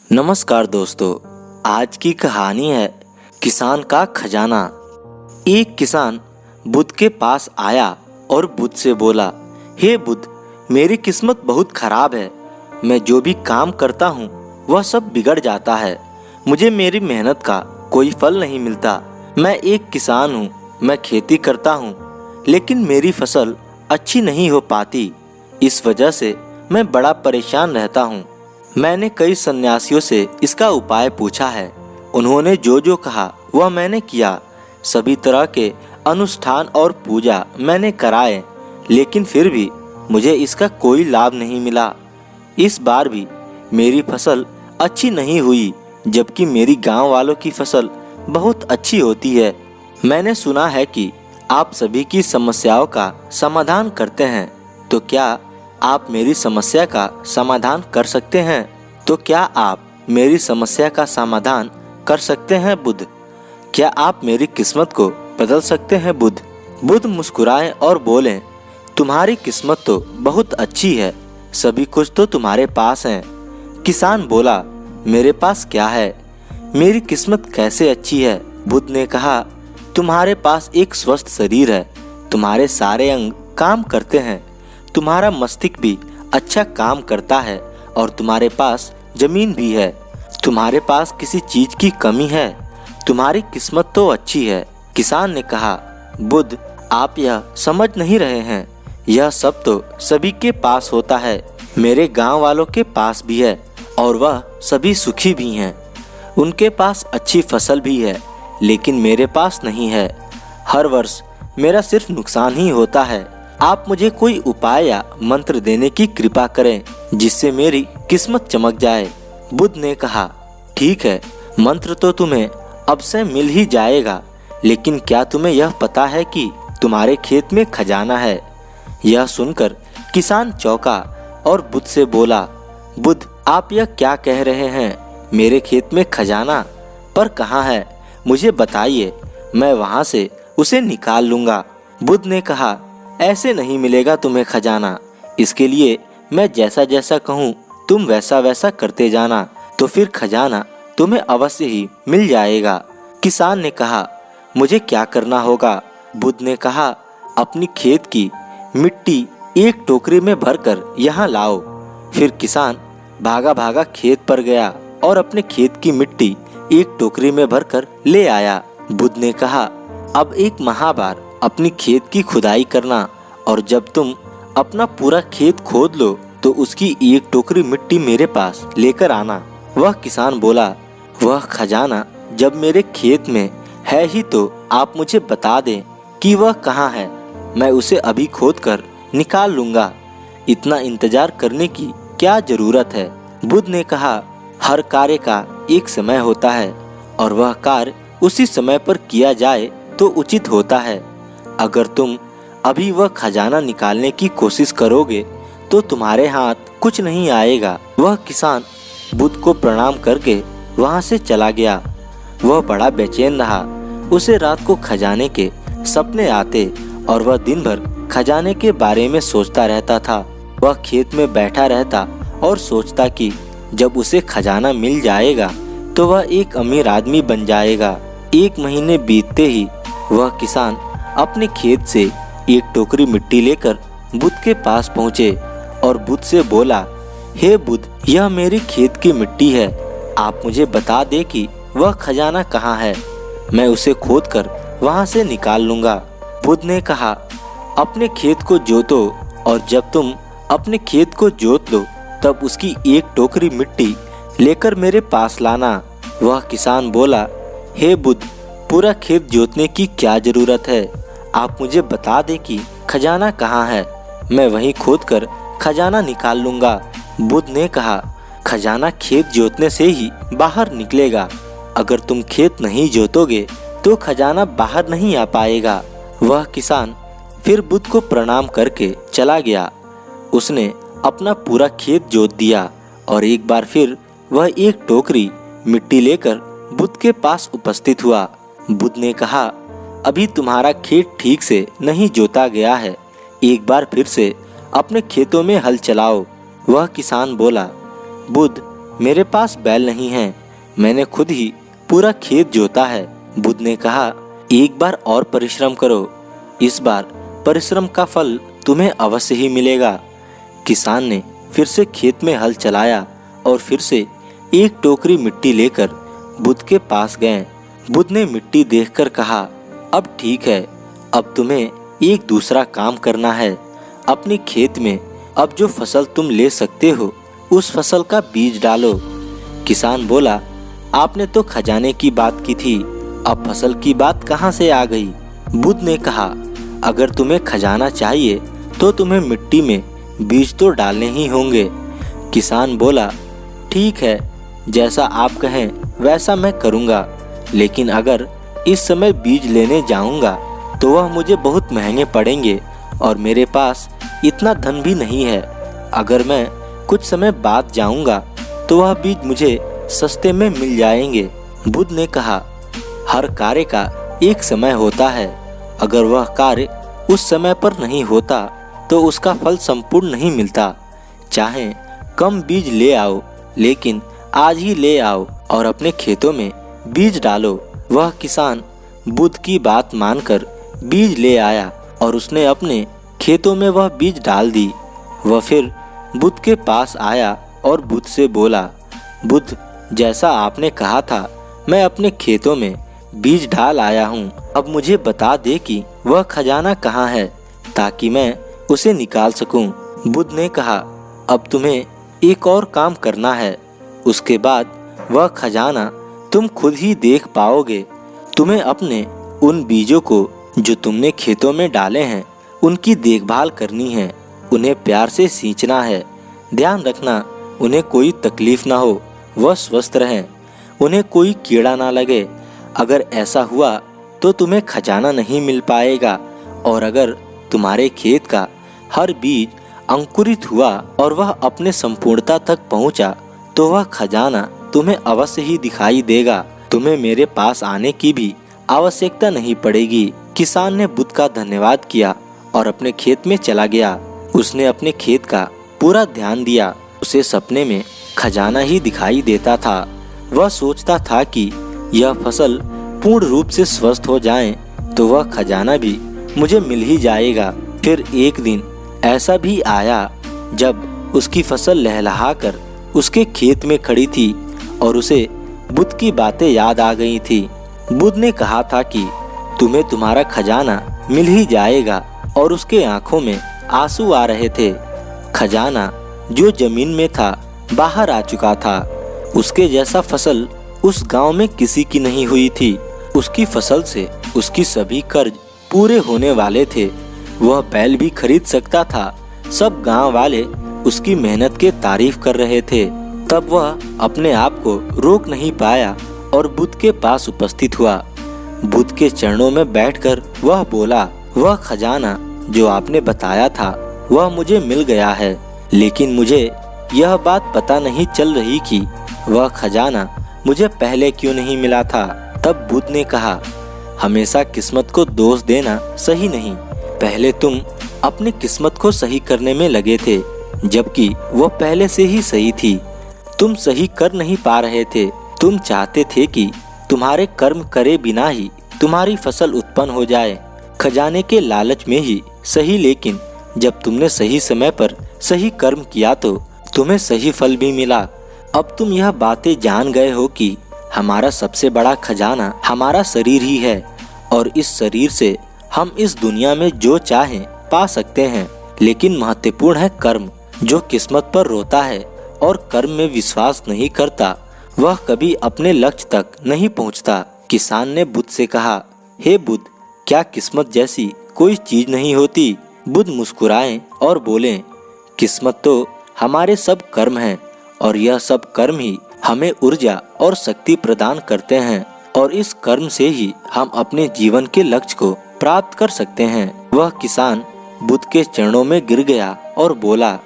नमस्कार दोस्तों, आज की कहानी है किसान का खजाना। एक किसान बुद्ध के पास आया और बुद्ध से बोला, हे बुद्ध, मेरी किस्मत बहुत खराब है। मैं जो भी काम करता हूँ वह सब बिगड़ जाता है। मुझे मेरी मेहनत का कोई फल नहीं मिलता। मैं एक किसान हूँ, मैं खेती करता हूँ, लेकिन मेरी फसल अच्छी नहीं हो पाती। इस वजह से मैं बड़ा परेशान रहता हूँ। मैंने कई सन्यासियों से इसका उपाय पूछा है। उन्होंने जो जो कहा वह मैंने किया। सभी तरह के अनुष्ठान और पूजा मैंने कराए, लेकिन फिर भी मुझे इसका कोई लाभ नहीं मिला। इस बार भी मेरी फसल अच्छी नहीं हुई, जबकि मेरी गांव वालों की फसल बहुत अच्छी होती है। मैंने सुना है कि आप सभी की समस्याओं का समाधान करते हैं, तो क्या आप मेरी समस्या का समाधान कर सकते हैं? तो क्या आप मेरी समस्या का समाधान कर सकते हैं बुद्ध? क्या आप मेरी किस्मत को बदल सकते हैं बुद्ध? बुद्ध मुस्कुराए और बोले, तुम्हारी किस्मत तो बहुत अच्छी है, सभी कुछ तो तुम्हारे पास है। किसान बोला, मेरे पास क्या है? मेरी किस्मत कैसे अच्छी है? बुद्ध ने कहा, तुम्हारे पास एक स्वस्थ शरीर है, तुम्हारे सारे अंग काम करते हैं, तुम्हारा मस्तिष्क भी अच्छा काम करता है और तुम्हारे पास जमीन भी है। तुम्हारे पास किसी चीज की कमी है, तुम्हारी किस्मत तो अच्छी है। किसान ने कहा, बुद्ध, आप यह समझ नहीं रहे हैं, यह सब तो सभी के पास होता है। मेरे गांव वालों के पास भी है और वह सभी सुखी भी हैं। उनके पास अच्छी फसल भी है, लेकिन मेरे पास नहीं है। हर वर्ष मेरा सिर्फ नुकसान ही होता है। आप मुझे कोई उपाय या मंत्र देने की कृपा करें, जिससे मेरी किस्मत चमक जाए। बुद्ध ने कहा, ठीक है, मंत्र तो तुम्हें अब से मिल ही जाएगा, लेकिन क्या तुम्हें यह पता है कि तुम्हारे खेत में खजाना है? यह सुनकर किसान चौंका और बुद्ध से बोला, बुद्ध, आप यह क्या कह रहे हैं? मेरे खेत में खजाना पर कहाँ है? मुझे बताइए, मैं वहाँ से उसे निकाल लूंगा। बुद्ध ने कहा, ऐसे नहीं मिलेगा तुम्हें खजाना। इसके लिए मैं जैसा जैसा कहूँ तुम वैसा वैसा करते जाना, तो फिर खजाना तुम्हें अवश्य ही मिल जाएगा। किसान ने कहा, मुझे क्या करना होगा? बुद्ध ने कहा, अपनी खेत की मिट्टी एक टोकरी में भरकर यहाँ लाओ। फिर किसान भागा भागा खेत पर गया और अपने खेत की मिट्टी एक टोकरी में भरकर ले आया। बुद्ध ने कहा, अब एक महाबार अपनी खेत की खुदाई करना, और जब तुम अपना पूरा खेत खोद लो तो उसकी एक टोकरी मिट्टी मेरे पास लेकर आना। वह किसान बोला, वह खजाना जब मेरे खेत में है ही तो आप मुझे बता दें कि वह कहाँ है, मैं उसे अभी खोद कर निकाल लूंगा। इतना इंतजार करने की क्या जरूरत है? बुद्ध ने कहा, हर कार्य का एक समय होता है और वह कार्य उसी समय पर किया जाए तो उचित होता है। अगर तुम अभी वह खजाना निकालने की कोशिश करोगे तो तुम्हारे हाथ कुछ नहीं आएगा। वह किसान बुद्ध को प्रणाम करके वहां से चला गया। वह बड़ा बेचैन रहा। उसे रात को खजाने के सपने आते और वह दिन भर खजाने के बारे में सोचता रहता था। वह खेत में बैठा रहता और सोचता कि जब उसे खजाना मिल जाएगा तो वह एक अमीर आदमी बन जाएगा। एक महीने बीतते ही वह किसान अपने खेत से एक टोकरी मिट्टी लेकर बुद्ध के पास पहुँचे और बुद्ध से बोला, हे बुद्ध, यह मेरी खेत की मिट्टी है, आप मुझे बता दे कि वह खजाना कहाँ है, मैं उसे खोद कर वहाँ से निकाल लूंगा। बुद्ध ने कहा, अपने खेत को जोतो और जब तुम अपने खेत को जोत लो तब उसकी एक टोकरी मिट्टी लेकर मेरे पास लाना। वह किसान बोला, हे बुद्ध, पूरा खेत जोतने की क्या जरूरत है? आप मुझे बता दें कि खजाना कहाँ है, मैं वहीं खोद कर खजाना निकाल लूंगा। बुद्ध ने कहा, खजाना खेत जोतने से ही बाहर निकलेगा। अगर तुम खेत नहीं जोतोगे तो खजाना बाहर नहीं आ पाएगा। वह किसान फिर बुद्ध को प्रणाम करके चला गया। उसने अपना पूरा खेत जोत दिया और एक बार फिर वह एक टोकरी मिट्टी लेकर बुद्ध के पास उपस्थित हुआ। बुद्ध ने कहा, अभी तुम्हारा खेत ठीक से नहीं जोता गया है, एक बार फिर से अपने खेतों में हल चलाओ। वह किसान बोला, बुद्ध, मेरे पास बैल नहीं है, मैंने खुद ही पूरा खेत जोता है। बुद्ध ने कहा, एक बार और परिश्रम करो, इस बार परिश्रम का फल तुम्हें अवश्य ही मिलेगा। किसान ने फिर से खेत में हल चलाया और फिर से एक टोकरी मिट्टी लेकर बुद्ध के पास गए। बुद्ध ने मिट्टी देखकर कहा, अब ठीक है, अब तुम्हें एक दूसरा काम करना है। अपने खेत में अब जो फसल तुम ले सकते हो उस फसल का बीज डालो। किसान बोला, आपने तो खजाने की बात की थी, अब फसल की बात कहाँ से आ गई? बुद्ध ने कहा, अगर तुम्हें खजाना चाहिए तो तुम्हें मिट्टी में बीज तो डालने ही होंगे। किसान बोला, ठीक है, जैसा आप कहें वैसा मैं करूँगा, लेकिन अगर इस समय बीज लेने जाऊँगा तो वह मुझे बहुत महंगे पड़ेंगे और मेरे पास इतना धन भी नहीं है। अगर मैं कुछ समय बाद जाऊँगा तो वह बीज मुझे सस्ते में मिल जाएंगे। बुद्ध ने कहा, हर कार्य का एक समय होता है, अगर वह कार्य उस समय पर नहीं होता तो उसका फल संपूर्ण नहीं मिलता। चाहे कम बीज ले आओ, लेकिन आज ही ले आओ और अपने खेतों में बीज डालो। वह किसान बुद्ध की बात मानकर बीज ले आया और उसने अपने खेतों में वह बीज डाल दी। वह फिर बुद्ध के पास आया और बुद्ध से बोला, बुद्ध, जैसा आपने कहा था मैं अपने खेतों में बीज डाल आया हूँ। अब मुझे बता दे कि वह खजाना कहाँ है ताकि मैं उसे निकाल सकूं। बुद्ध ने कहा, अब तुम्हें एक और काम करना है, उसके बाद वह खजाना तुम खुद ही देख पाओगे। तुम्हें अपने उन बीजों को जो तुमने खेतों में डाले हैं उनकी देखभाल करनी है, उन्हें प्यार से सींचना है। ध्यान रखना उन्हें कोई तकलीफ ना हो, वह स्वस्थ रहें, उन्हें कोई कीड़ा ना लगे। अगर ऐसा हुआ तो तुम्हें खजाना नहीं मिल पाएगा, और अगर तुम्हारे खेत का हर बीज अंकुरित हुआ और वह अपने संपूर्णता तक पहुंचा तो वह खजाना तुम्हें अवश्य ही दिखाई देगा। तुम्हें मेरे पास आने की भी आवश्यकता नहीं पड़ेगी। किसान ने बुद्ध का धन्यवाद किया और अपने खेत में चला गया। उसने अपने खेत का पूरा ध्यान दिया। उसे सपने में खजाना ही दिखाई देता था। वह सोचता था कि यह फसल पूर्ण रूप से स्वस्थ हो जाए तो वह खजाना भी मुझे मिल ही जाएगा। फिर एक दिन ऐसा भी आया जब उसकी फसल लहलहाकर उसके खेत में खड़ी थी और उसे बुद्ध की बातें याद आ गई थी। बुद्ध ने कहा था कि तुम्हें तुम्हारा खजाना मिल ही जाएगा, और उसके आंखों में आंसू आ रहे थे। खजाना जो जमीन में था बाहर आ चुका था। उसके जैसा फसल उस गांव में किसी की नहीं हुई थी। उसकी फसल से उसकी सभी कर्ज पूरे होने वाले थे। वह बैल भी खरीद सकता था। सब गांव वाले उसकी मेहनत के तारीफ कर रहे थे। तब वह अपने आप को रोक नहीं पाया और बुद्ध के पास उपस्थित हुआ। बुद्ध के चरणों में बैठकर वह बोला, वह खजाना जो आपने बताया था वह मुझे मिल गया है, लेकिन मुझे यह बात पता नहीं चल रही कि वह खजाना मुझे पहले क्यों नहीं मिला था। तब बुद्ध ने कहा, हमेशा किस्मत को दोष देना सही नहीं। पहले तुम अपनी किस्मत को सही करने में लगे थे, जबकि वो पहले से ही सही थी। तुम सही कर नहीं पा रहे थे। तुम चाहते थे कि तुम्हारे कर्म करे बिना ही तुम्हारी फसल उत्पन्न हो जाए, खजाने के लालच में ही सही। लेकिन जब तुमने सही समय पर सही कर्म किया तो तुम्हें सही फल भी मिला। अब तुम यह बातें जान गए हो कि हमारा सबसे बड़ा खजाना हमारा शरीर ही है, और इस शरीर से हम इस दुनिया में जो चाहें पा सकते हैं। लेकिन महत्वपूर्ण है कर्म। जो किस्मत पर रोता है और कर्म में विश्वास नहीं करता वह कभी अपने लक्ष्य तक नहीं पहुंचता। किसान ने बुद्ध से कहा, हे बुद्ध, क्या किस्मत जैसी कोई चीज नहीं होती? बुद्ध मुस्कुराए और बोले, किस्मत तो हमारे सब कर्म हैं, और यह सब कर्म ही हमें ऊर्जा और शक्ति प्रदान करते हैं, और इस कर्म से ही हम अपने जीवन के लक्ष्य को प्राप्त कर सकते हैं। वह किसान बुद्ध के चरणों में गिर गया और बोला,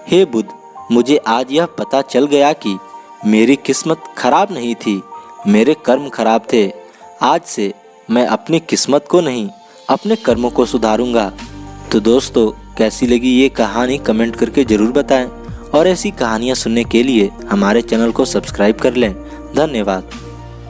हे बुद्ध, मुझे आज यह पता चल गया कि मेरी किस्मत खराब नहीं थी, मेरे कर्म खराब थे। आज से मैं अपनी किस्मत को नहीं, अपने कर्मों को सुधारूंगा। तो दोस्तों, कैसी लगी ये कहानी कमेंट करके ज़रूर बताएं, और ऐसी कहानियाँ सुनने के लिए हमारे चैनल को सब्सक्राइब कर लें। धन्यवाद।